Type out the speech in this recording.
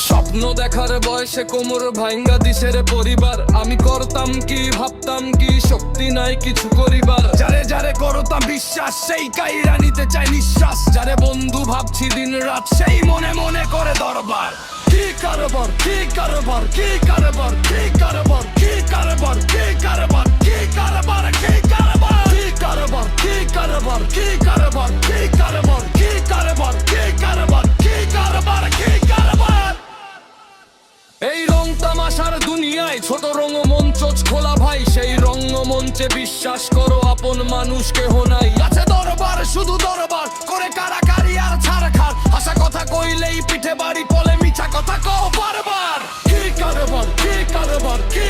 স্বপ্ন দেখার বয়সে কোমর ভাঙ্গা দিশের পরিবার। আমি করতাম কি ভাবতাম কি, শক্তি নাই কিছু করিবার। যারে যারে করতাম বিশ্বাস, সেই কাইরা নিতে চাই নিঃশ্বাস। যারে বন্ধু ভাবছি দিন রাত, সেই মনে মনে করে দরবার। কি কারবার, কি কারবার, কি কারবার, কি কারবার, কি কারবার, কি কারবার, কি কারবার, কি কারবার, কি কারবার, কি কারবার, কি কারবার, কি কারবার, কি কারবার, কি কারবার, কি কারবার, কি কারবার। এই রং তামাশার দুনিয়ায় ছোট রঙ্গমঞ্চ খোলা ভাই। সেই রঙ্গমঞ্চে বিশ্বাস করো আপন মানুষ কেহ নাই। আছে দরবার, শুধু দরবার করে কারাকারি আর ছাড়খার। আশা কথা কইলেই পিঠে বাড়ি, বলে মিছা কথা কও বারবার। কি কারবার, কি কারবার, কি